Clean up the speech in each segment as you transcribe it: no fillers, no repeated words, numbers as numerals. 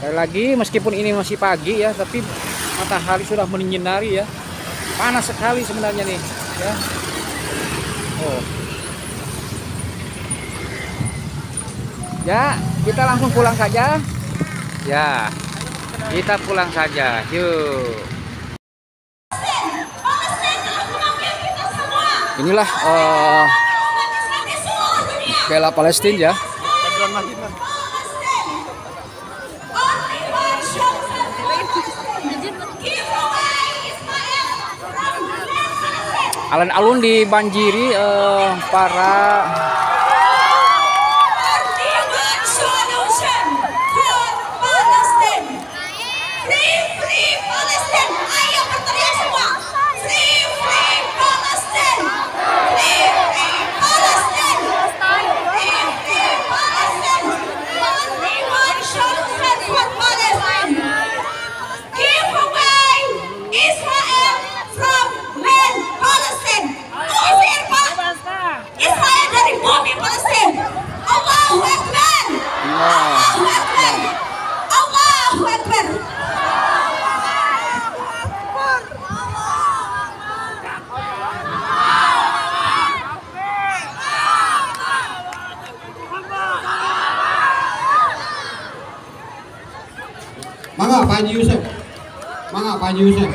Sekali lagi, meskipun ini masih pagi ya, tapi matahari sudah menyinari ya. Panas sekali sebenarnya nih ya. Oh. Ya, kita langsung pulang saja. Ya, kita pulang saja. Yuk. Inilah bela Palestina ya. Alun-alun dibanjiri para Mangga Pak Haji Yusuf. Mangga Pak Haji Yusuf.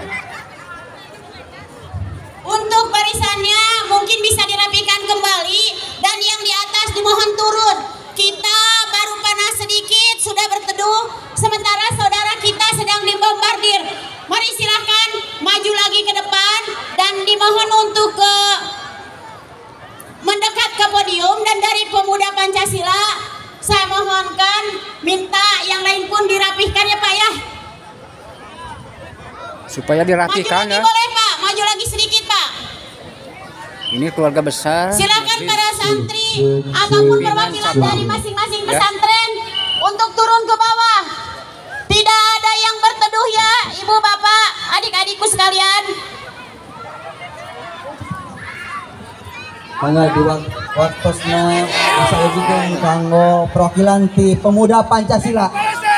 Untuk barisannya mungkin bisa dirapikan kembali dan yang di atas dimohon turun. Kita baru panas sedikit sudah berteduh sementara saudara kita sedang dibombardir. Mari silahkan maju lagi ke depan dan dimohon untuk mendekat ke podium, dan dari Pemuda Pancasila saya mohonkan minta yang lain pun dirapihkan ya Pak ya. Supaya dirapikan ya. Maju lagi boleh Pak, maju lagi sedikit Pak. Ini keluarga besar. Silakan para santri ataupun perwakilan dari masing-masing pesantren untuk turun ke bawah. Tidak ada yang berteduh ya Ibu Bapak, adik-adikku sekalian. Mangga di waktosna saya juga kanggo perwakilan ti Pemuda Pancasila.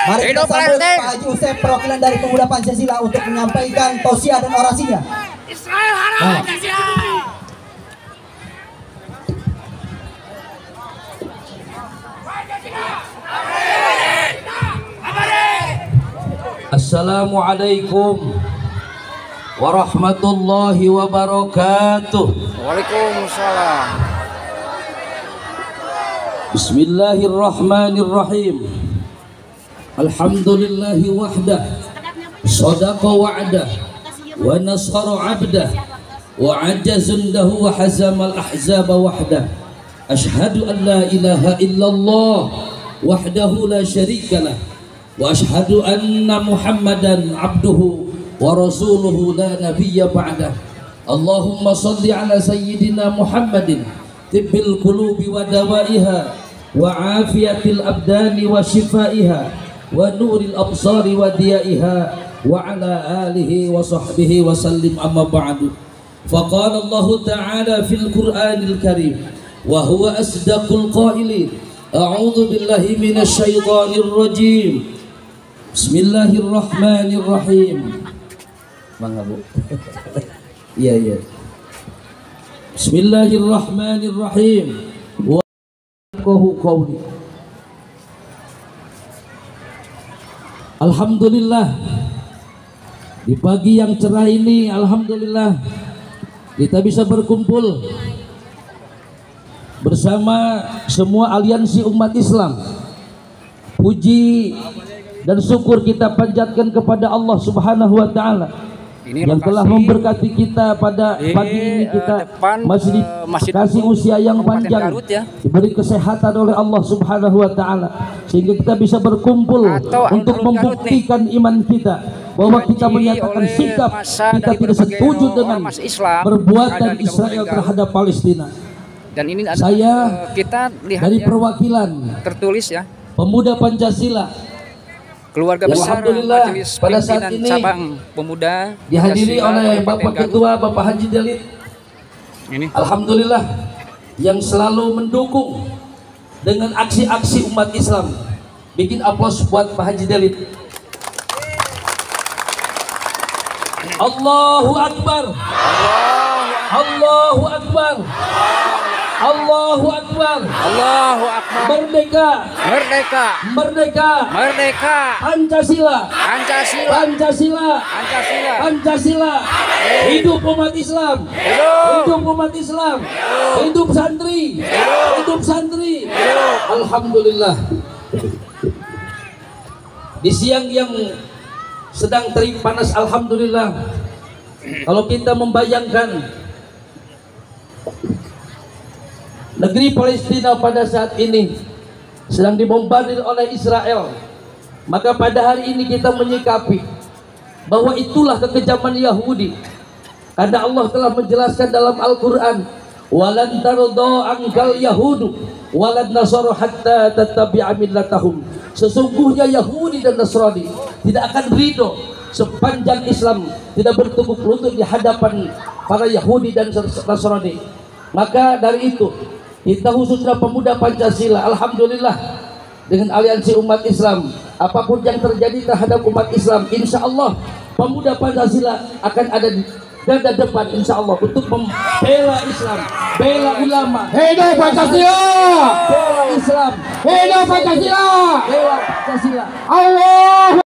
Mari kita sambut Pak Haji Yusuf, perwakilan dari Pemuda Pancasila untuk menyampaikan tausiah dan orasinya. Israel haram Pancasila. Assalamualaikum warahmatullahi wabarakatuh. Waalaikumsalam. Bismillahirrahmanirrahim. Alhamdulillahi wahdah, sadaqa wa'dah, wa nasara 'abdah, wa 'ajazundahu wa hazamal ahzaba wahdah. Ashhadu an la ilaha illallah wahdahu la syarikalah, wa ashhadu anna Muhammadan 'abduhu wa rasuluhu la nabiyya ba'dah. Allahumma salli ala sayyidina Muhammadin tibbil qulubi wa dawaiha wa afiyatil abdani wa shifaiha wa nuril absari wa diyaiha wa ala alihi wa sahbihi wa sallim, amma ba'du. Faqala Allah ta'ala fil Qur'anil Karim wa huwa asdaqul qailin. A'udzu billahi minasy syaithanir rajim. Bismillahirrahmanirrahim. Mangga Bu. Iya. Bismillahirrahmanirrahim. Wa qawli. Alhamdulillah, di pagi yang cerah ini alhamdulillah kita bisa berkumpul bersama semua aliansi umat Islam. Puji dan syukur kita panjatkan kepada Allah Subhanahu wa taala yang telah memberkati kita pada pagi ini. Kita masih dikasih usia yang panjang, diberi kesehatan oleh Allah Subhanahu wa taala sehingga kita bisa berkumpul untuk membuktikan iman kita bahwa kita menyatakan sikap kita tidak setuju dengan perbuatan Israel terhadap Palestina. Dan ini saya kita lihat dari ya, perwakilan tertulis ya, Pemuda Pancasila, keluarga besar Majelis pada saat Pimpinan ini Cabang Pemuda dihadiri Pancasila oleh Kabupaten Bapak Garut. Ketua Bapak Haji Dalid. Ini Alhamdulillah yang selalu mendukung dengan aksi-aksi umat Islam. Bikin aplaus buat Pak Haji Dalid. Allahu Akbar. Allahu Akbar. Allahu Akbar. Allahu Akbar. Merdeka. Merdeka. Merdeka. Merdeka. Pancasila. Pancasila. Pancasila. Pancasila. Pancasila. Hidup umat Islam. Hidup umat Islam. Hidup santri. Hidup santri. Alhamdulillah. Di siang yang sedang terik panas, alhamdulillah. Kalau kita membayangkan negeri Palestina pada saat ini sedang dibombardir oleh Israel, maka pada hari ini kita menyikapi bahwa itulah kekejaman Yahudi. Karena Allah telah menjelaskan dalam Al-Quran, walan tardo angkal yahudu walan nasara hatta tattabi'a millatahum. Sesungguhnya Yahudi dan Nasrani tidak akan ridho sepanjang Islam tidak bertukuk lutut di hadapan para Yahudi dan Nasrani. Maka dari itu kita khususnya pemuda Pancasila, alhamdulillah, dengan aliansi umat Islam, apapun yang terjadi terhadap umat Islam, insya Allah pemuda Pancasila akan ada di garda depan, insya Allah, untuk membela Islam, bela ulama. Hidup Pancasila! Bela Islam, Hidup Pancasila! bela Pancasila. Allah!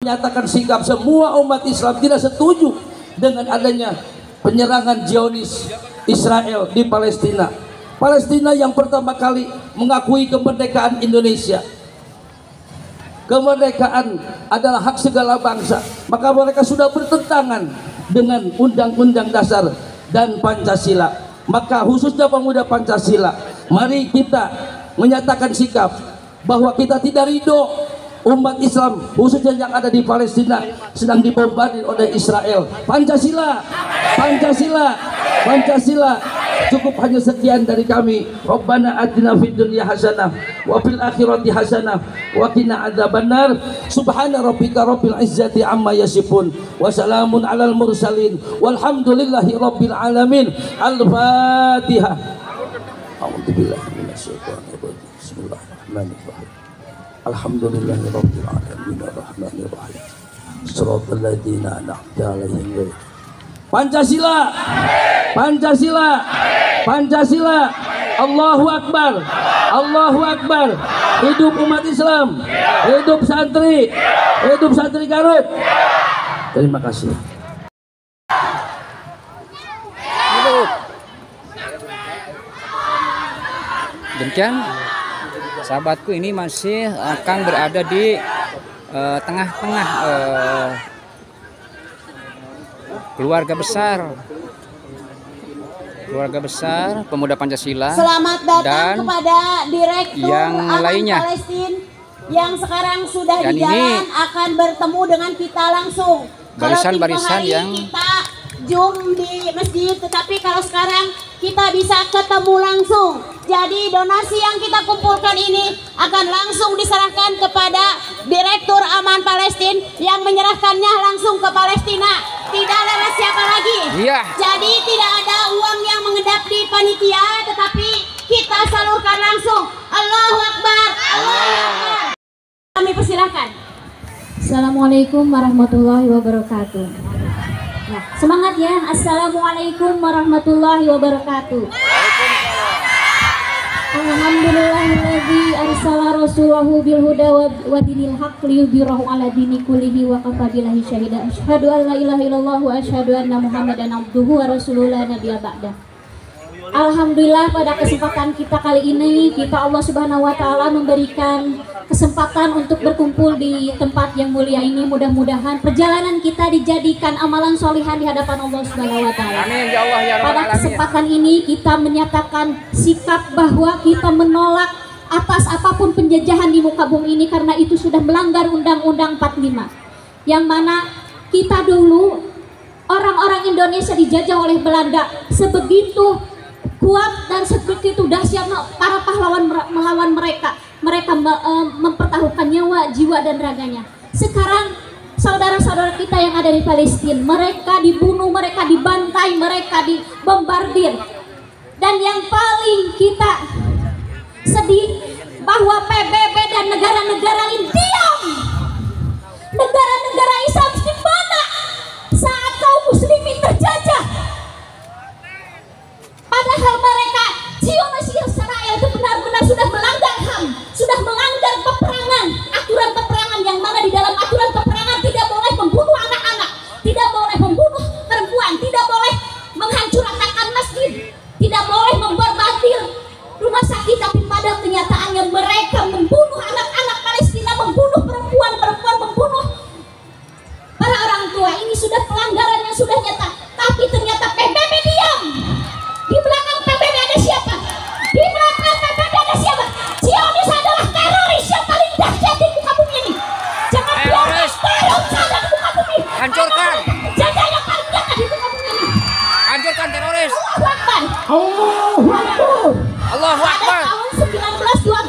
Menyatakan sikap semua umat Islam tidak setuju dengan adanya penyerangan Zionis Israel di Palestina. Palestina yang pertama kali mengakui kemerdekaan Indonesia. Kemerdekaan adalah hak segala bangsa. Maka mereka sudah bertentangan dengan Undang-Undang Dasar dan Pancasila. Maka khususnya pemuda Pancasila, mari kita menyatakan sikap bahwa kita tidak ridho umat Islam khususnya yang ada di Palestina sedang dibombardir oleh Israel. Pancasila, Pancasila, Pancasila. Cukup hanya sekian dari kami. Rabbana atina fid dunya hasanah wa fil akhirati hasanah wa qina adzabannar. Subhana rabbika rabbil izzati amma yasifun wa salamun alal mursalin walhamdulillahi rabbil alamin. Al-Fatihah. A'udzubillahi minasyaitonir rajim. Bismillahirrahmanirrahim. Alhamdulillahi rabbil alamin arrahmanir rahim. Shiratal ladzina an'amta 'alaihim. Pancasila, Pancasila, Pancasila. Allahu Akbar, Allahu Akbar. Hidup umat Islam, hidup santri Garut. Terima kasih. Demikian sahabatku, ini masih akan berada di tengah-tengah keluarga besar pemuda Pancasila. Selamat datang dan kepada Direktur yang Aman lainnya. Palestina yang sekarang sudah Dan di ini jalan akan bertemu dengan kita langsung. Barisan-barisan Kalau tempoh hari yang kita Zoom di masjid, tetapi kalau sekarang kita bisa ketemu langsung. Jadi donasi yang kita kumpulkan ini akan langsung diserahkan kepada Direktur Aman Palestina yang menyerahkannya langsung ke Palestina. Tidak lewat siapa lagi. Iya. Jadi tidak ada uang yang mengendap di panitia, tetapi kita salurkan langsung. Allahu Akbar. Allahu Akbar. Kami persilahkan. Assalamualaikum warahmatullahi wabarakatuh. Nah, semangat ya. Assalamualaikum warahmatullahi wabarakatuh. Alhamdulillahilladzi arsala rasulahu bil huda wa dinil haqq liyudhhirahu ala dini kullihi wa kafa billahi syahida. Asyhadu an la ilaha illallah wa asyhadu anna Muhammadan abduhu wa rasuluhu la nabiyya ba'da. Alhamdulillah, pada kesempatan kita kali ini Allah Subhanahu wa taala memberikan kesempatan untuk berkumpul di tempat yang mulia ini. Mudah-mudahan perjalanan kita dijadikan amalan solihan di hadapan Allah Subhanahu wa taala. Amin ya Allah ya Rabbal Pada alamin. kesempatan ini kita menyatakan sikap bahwa kita menolak atas apapun penjajahan di muka bumi ini, karena itu sudah melanggar Undang-Undang 45, yang mana kita dulu orang-orang Indonesia dijajah oleh Belanda. Sebegitu kuat dan sebegitu dahsyat para pahlawan melawan mereka. Mereka mempertaruhkan nyawa, jiwa dan raganya. Sekarang saudara-saudara kita yang ada di Palestina, mereka dibunuh, mereka dibantai, mereka dibombardir. Dan yang paling kita sedih bahwa PBB dan negara-negara ini diam. Negara-negara Islam di mana saat rumah sakit, tapi pada kenyataannya mereka membunuh anak-anak Palestina, membunuh perempuan-perempuan, membunuh para orang tua. Ini sudah pelanggaran yang sudah nyata, tapi ternyata PBB diam. Di belakang PBB ada siapa? Di belakang PBB ada siapa? Zionis adalah teroris yang paling dahsyat di muka bumi ini. Jangan biarkan teror ada di muka bumi. Hancurkan. Janda yang paling jahat di muka bumi ini. Hancurkan teroris. Allahu Akbar. Allahu Akbar. Pada tahun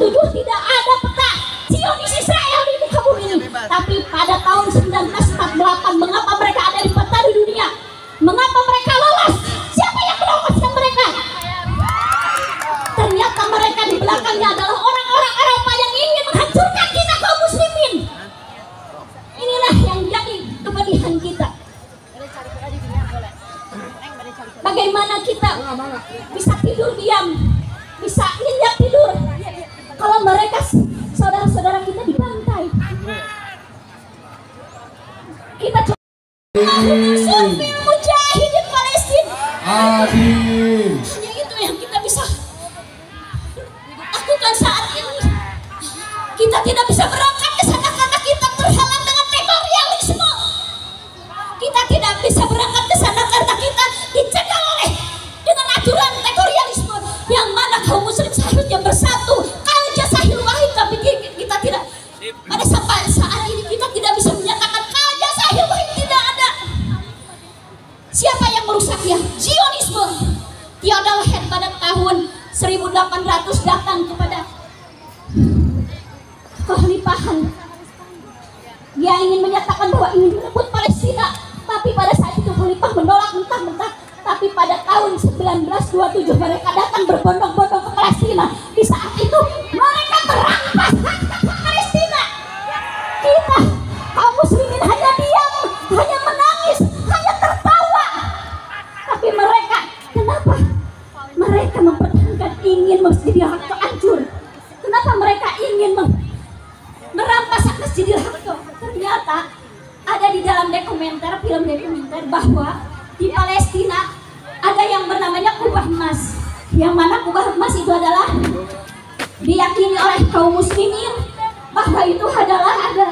1927 tidak ada peta Zionis Israel di muka bumi ini. Tapi pada tahun 1948 mengapa mereka ada di peta di dunia? Mengapa mereka lolos? Siapa yang meloloskan mereka? Ternyata mereka di belakangnya adalah orang-orang Eropa yang ingin menghancurkan kita kaum muslimin. Inilah yang jadi kepedihan kita. Bagaimana kita bisa tidur diam, bisa nyenyak tidur kalau mereka saudara-saudara kita dibantai. Kita surfil mujahidin Palestina. Amin. Hanya itu yang kita bisa lakukan saat ini. Kita tidak bisa berangkat ke sana karena kita terhalang dengan tektorialisme. Kita tidak bisa berangkat ke sana karena kita dicegah oleh dengan aturan tektorialisme yang mana kaum muslim seharusnya bersatu. Kalja sahil wahid, tapi kita tidak. Pada sampai saat ini kita tidak bisa menyatakan kalja sahil wahid, tidak ada. Siapa yang merusaknya? Zionisme. Theodor Herzl pada tahun 1800 datang kepada kekhalifahan. Dia ingin menyatakan bahwa ingin merebut Palestina, tapi pada saat itu khalifah menolak mentah-mentah. Tapi pada tahun 1927 mereka datang berbondong-bondong ke Palestina. Di saat itu mereka merampas hak Palestina. Kita kaum muslimin hanya diam, hanya menangis, hanya tertawa. Tapi mereka, kenapa? Mereka mempertahankan ingin Masjidil Aqsa hancur. Kenapa mereka ingin merampas hak Masjidil Aqsa? Ternyata ada di dalam film dokumenter bahwa di Palestina ada yang bernamanya kubah emas, yang mana kubah emas itu adalah diyakini oleh kaum muslimin bahwa itu adalah ada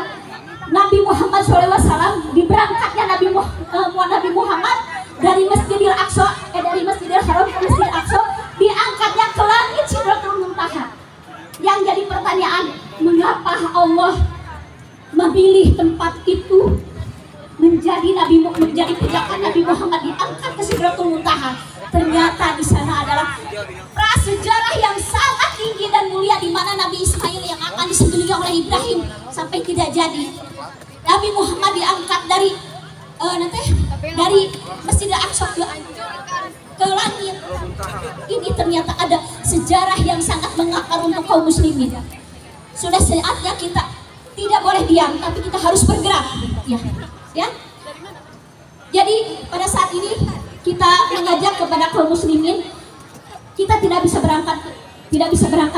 Nabi Muhammad SAW, diberangkatnya Nabi Muhammad dari Masjidil Aqsa, dari Masjidil Haram ke Masjidil Aqsa, diangkatnya ke langit Sidratul Muntaha. Yang jadi pertanyaan, mengapa Allah memilih tempat itu menjadi pijakan Nabi Muhammad diangkat ke Sidratul Muntaha? Ternyata di sana adalah prasejarah yang sangat tinggi dan mulia, di mana Nabi Ismail yang akan disembelih oleh Ibrahim sampai tidak jadi. Nabi Muhammad diangkat dari Masjidil Aqsa ke langit. Ini ternyata ada sejarah yang sangat mengakar untuk kaum muslimin. Sudah saatnya kita tidak boleh diam, tapi kita harus bergerak. Ya. Jadi pada saat ini kita mengajak kepada kaum muslimin, kita tidak bisa berangkat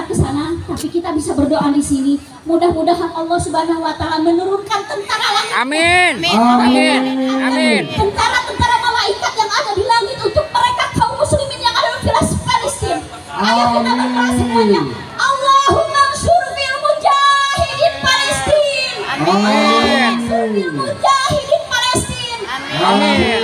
ke sana, tapi kita bisa berdoa di sini. Mudah-mudahan Allah Subhanahu wa taala menurunkan tentara langit. Amin. Amin. Amin. Tentara malaikat yang ada di langit untuk mereka kaum muslimin yang ada di Palestina. Ayo kita berdoa semuanya. Allahumma ansur fil mujahidin Palestina. Amin. Mujahidin Palestina. Amin.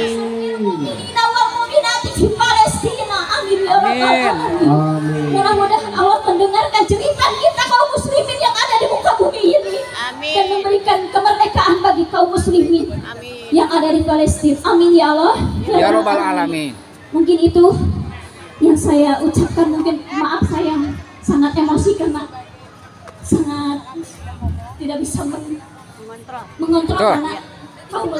Mudah-mudahan Allah mendengarkan cerita kita kaum muslimin yang ada di muka bumi ini. Amin. Dan memberikan kemerdekaan bagi kaum muslimin. Amin. Yang ada di Palestina. Amin ya Allah. Ya Rabbal Alamin. Mungkin itu yang saya ucapkan. Mungkin maaf saya sangat emosi karena sangat tidak bisa mengontrol karena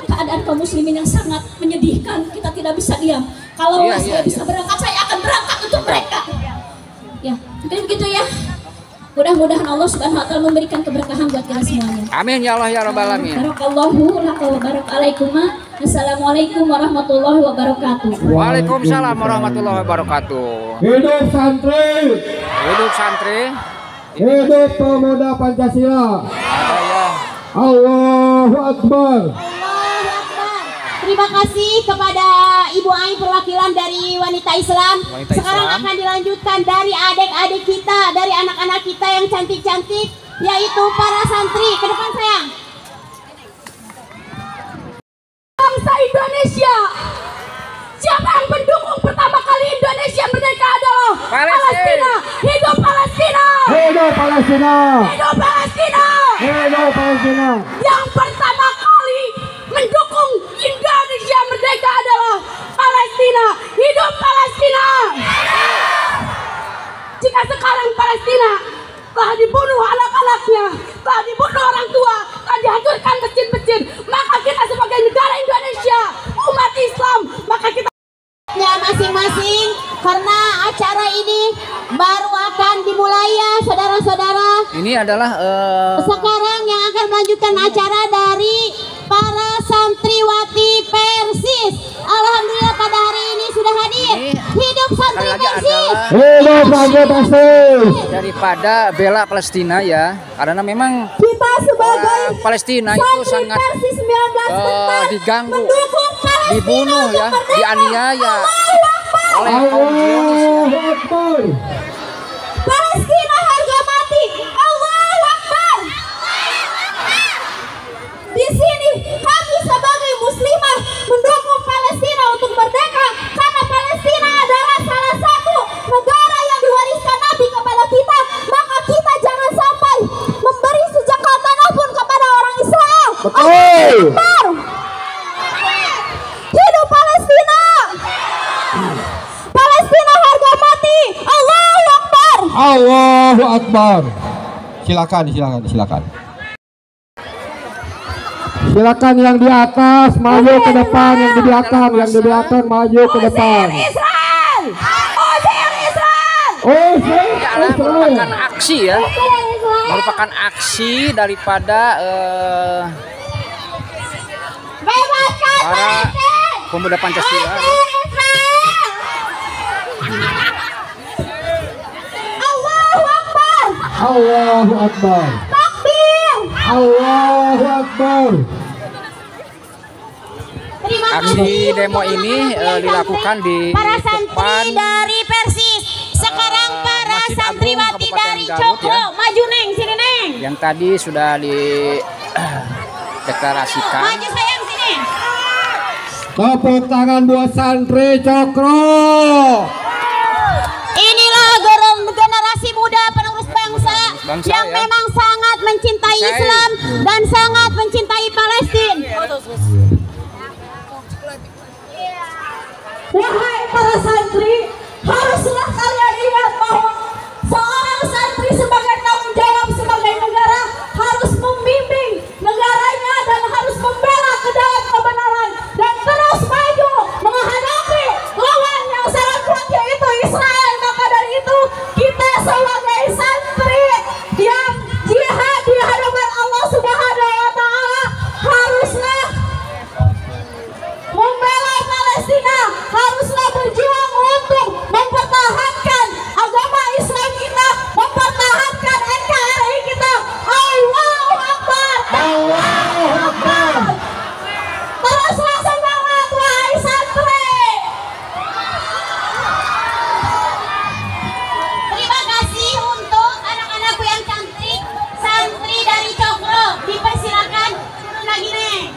keadaan kaum muslimin yang sangat menyedihkan. Kita tidak bisa diam. Kalau saya bisa berangkat, saya akan berangkat untuk mereka. Ya, mungkin begitu ya. Mudah-mudahan Allah Subhanahu wa taala memberikan keberkahan buat kita semuanya. Amin ya Allah ya Rabbal Alamin. Barakallahu laka wa barakalaikum. Assalamualaikum warahmatullahi wabarakatuh. Waalaikumsalam warahmatullahi wabarakatuh. Hidup santri. Hidup santri. Hidup pemuda Pancasila. Ada ya. Allahu Akbar. Allahu Akbar. Terima kasih kepada Ibu Ai perwakilan dari wanita Islam. Sekarang akan dilanjutkan dari adik-adik kita, dari anak-anak kita yang cantik-cantik, yaitu para santri. Ke depan sayang. Bangsa Indonesia. Siapa yang mendukung pertama kali Indonesia merdeka adalah Palestina. Hidup Palestina. Hidup Palestina. Hidup Palestina. Hidup Palestina. Yang pertama kali mendukung Indonesia merdeka adalah Palestina. Hidup Palestina. Jika sekarang Palestina telah dibunuh anak-anaknya, telah dibunuh orang tua, telah dihancurkan masjid-masjid, maka kita sebagai negara Indonesia, umat Islam, maka kita masing-masing, karena acara ini baru akan dimulai ya saudara-saudara. Ini adalah Sekarang yang akan melanjutkan acara dari para santriwati Persis. Alhamdulillah pada hari ini sudah hadir. Hidup santri Persis. Hidup santri Persis. daripada bela Palestina ya, karena memang kita sebagai Palestina itu sangat Persis 19 diganggu, dibunuh ya, dianiaya oleh kaum Zionis. Palestina harga mati. Allahu Akbar. Di sini kami sebagai muslimah mendukung Palestina untuk merdeka karena Palestina adalah salah satu negara yang diwariskan Nabi kepada kita. Maka kita jangan sampai memberi sejengkal tanah pun kepada orang Israel. Allahu Akbar. Hidup Palestina. Palestina harga mati. Allahu Akbar. Allahu Akbar. Silakan, silakan, silakan. Silakan yang di atas maju ke depan, yang di belakang, yang di belakang maju ke depan. Israel. Usir Israel. Ini adalah merupakan aksi ya, merupakan aksi daripada Bebaskan para Palestina. pemuda Pancasila. Allahu Akbar. Allahu Akbar. Takbir. Allahu Akbar. Terima Aksi kasih demo untuk ini teman-teman dilakukan di para depan santri dari Persis. Sekarang para Masjid Agung santriwati Kabupaten dari Garut, Cokro, ya. maju Neng, sini Neng. yang tadi sudah dideklarasikan. Maju sayang sini. Tepuk tangan buat santri Cokro. Inilah generasi muda penerus bangsa yang ya. memang sangat mencintai Islam dan sangat mencintai Palestina. Wahai para santri, haruslah kalian ingat bahwa seorang santri sebagai tanggung jawab sebagai negara harus membimbing negaranya dan harus membela ke dalam kebenaran dan terus maju menghadapi lawan yang sangat kuat yaitu Israel. Maka dari itu kita sebagai santri yang jihad di hadapan Allah Subhanahu wa Ta'ala haruslah membela Palestina, haruslah berjuang untuk mempertahankan agama Islam kita, mempertahankan NKRI kita. Allahu Akbar. Allahu Akbar. Teruslah semangat wahai santri. Terima kasih untuk anak-anakku yang cantik, santri dari Cokro. Dipersilakan turun lagi Neng.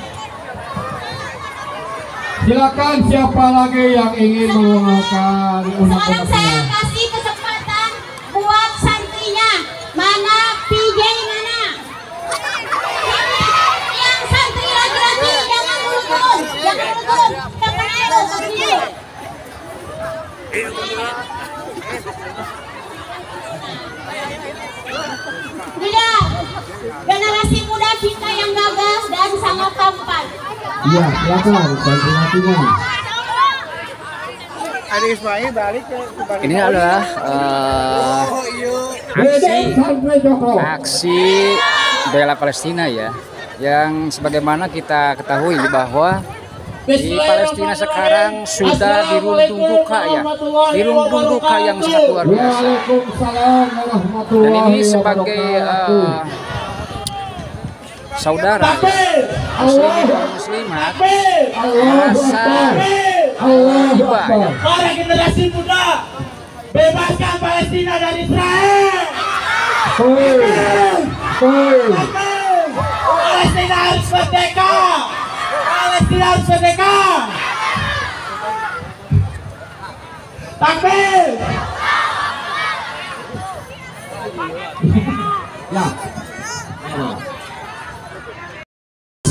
Silakan siapa lagi yang ingin menggunakan Sekarang saya undang-undang. kasih kesempatan buat santrinya. Mana PJ mana? Yang santri laki-laki jangan dulu turun, jangan dulu turun. Yang mana itu santrinya? Tidak, generasi muda kita yang gagas dan sangat tampan. Iya, silakan santri-santrinya. Ini adalah Hidup santri Cokro. aksi bela Palestina ya, yang sebagaimana kita ketahui bahwa di Palestina sekarang sudah dirundung duka ya, dirundung duka yang sangat luar biasa. Waalaikumsalam Dan warahmatullahi ini sebagai wabarakatuh. saudara muslim dan muslimat merasa tiba ya. Para generasi muda, bebaskan Palestina dari Israel. Palestina harus merdeka. Palestina harus merdeka. Takbir. Ya.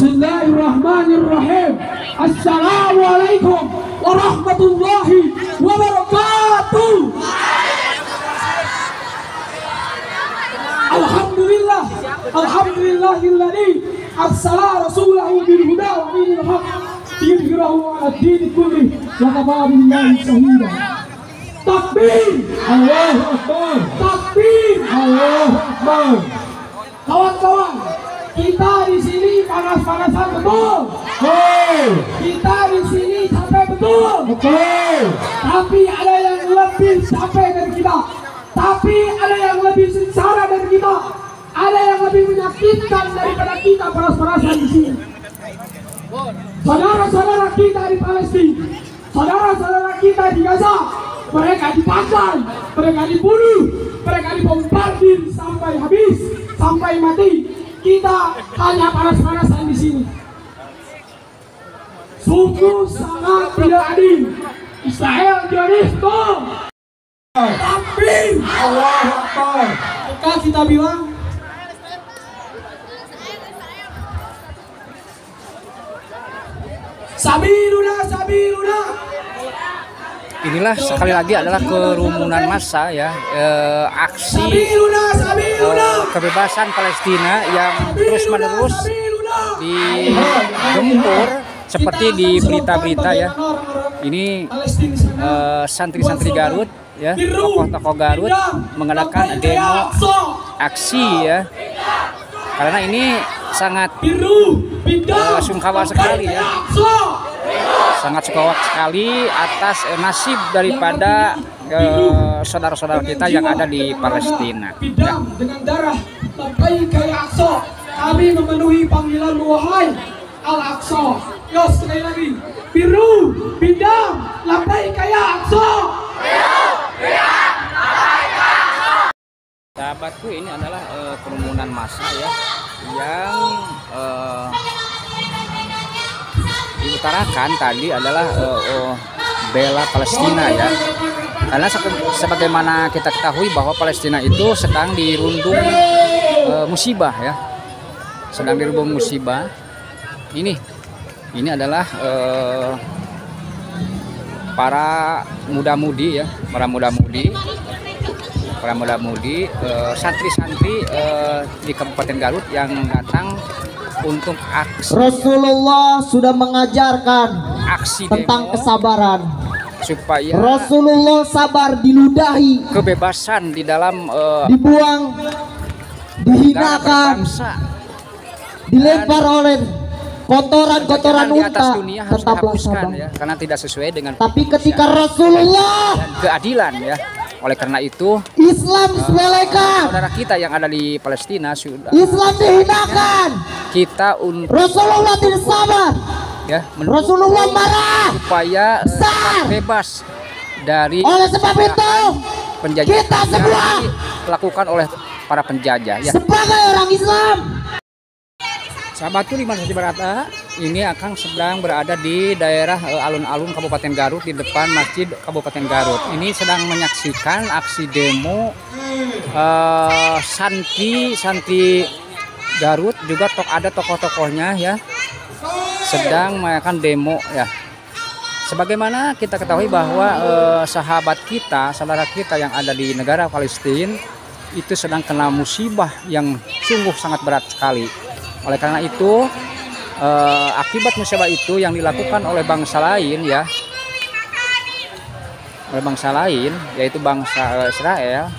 Bismillahirrahmanirrahim. Assalamualaikum warahmatullahi wabarakatuh. Alhamdulillah, alhamdulillahilladzi arsala rasulahu bil huda wa dinil haq liyudhhirahu 'ala ad-din kullihi wa kafa billahi shahida. Takbir, Allahu Akbar. Takbir, Allahu Akbar. Kawan-kawan, kita di sini panas-panasan betul. Kita di sini capek betul. Tapi ada yang lebih capek dari kita. Tapi ada yang lebih sengsara dari kita. Ada yang lebih menyakitkan daripada kita panas-panasan di sini. Saudara-saudara kita di Palestina, saudara-saudara kita di Gaza, mereka dipakai, mereka dibunuh, mereka dibombardir sampai habis, sampai mati. Kita hanya panas-panasan di sini. Sungguh sangat tidak adil. Israel Zionisme. Takbir, Allahu Akbar. Maka kita bilang, Sabiruna, Sabiruna. Inilah sekali lagi adalah kerumunan massa ya, aksi kebebasan Palestina yang terus-menerus digempur seperti di berita-berita ya. Ini santri-santri Garut ya, tokoh-tokoh Garut mengadakan demo aksi ya. Karena ini sangat sungkawa sekali ya. Sangat sungkawa sekali atas nasib daripada saudara-saudara kita yang ada di Palestina. Ya. Dengan darah Labbaika ya Aqsa, kami memenuhi panggilan wahai Al-Aqsa. Yo, sekali lagi, biru, bidam, Labbaika ya Aqsa. Sahabatku, ini adalah kerumunan massa ya yang diutarakan tadi adalah bela Palestina ya. Karena sebagaimana kita ketahui bahwa Palestina itu sedang dirundung musibah ya. Sedang dirundung musibah. Ini adalah para muda-mudi ya, para muda-mudi santri-santri di Kabupaten Garut yang datang untuk aksi. Rasulullah sudah mengajarkan aksi tentang demo, kesabaran. supaya Rasulullah sabar diludahi, kebebasan di dalam dibuang, dihinakan, berbangsa, dilempar oleh kotoran-kotoran di atas unta, dunia harus tetaplah dihapuskan sabar. ya, karena tidak sesuai dengan Tapi ketika Rasulullah dan keadilan ya. Oleh karena itu Islam disepelekan, saudara kita yang ada di Palestina sudah Islam dihinakan, kita untuk Rasulullah tidak sabar, ya Rasulullah marah, supaya besar. bebas dari Oleh sebab itu penjajah kita semua yang dilakukan oleh para penjajah ya. sebagai orang Islam, Sahabatku di Masjid Barata, ini akan sedang berada di daerah alun-alun Kabupaten Garut, di depan Masjid Kabupaten Garut. Ini sedang menyaksikan aksi demo santri Garut, juga ada tokoh-tokohnya ya, sedang mengadakan demo ya. Sebagaimana kita ketahui bahwa sahabat kita, saudara kita yang ada di negara Palestina itu sedang kena musibah yang sungguh sangat berat sekali. Oleh karena itu akibat musibah itu yang dilakukan oleh bangsa lain ya, oleh bangsa lain yaitu bangsa Israel,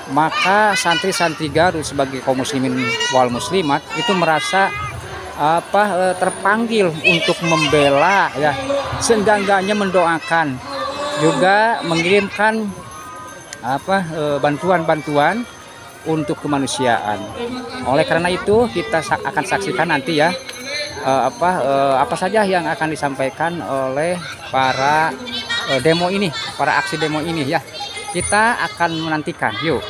maka santri-santri Garut sebagai kaum muslimin wal muslimat itu merasa terpanggil untuk membela ya, seenggak-enggaknya mendoakan, juga mengirimkan bantuan-bantuan untuk kemanusiaan. Oleh karena itu kita akan saksikan nanti ya apa saja yang akan disampaikan oleh para demo ini, para aksi demo ini ya. Kita akan menantikan. Yuk.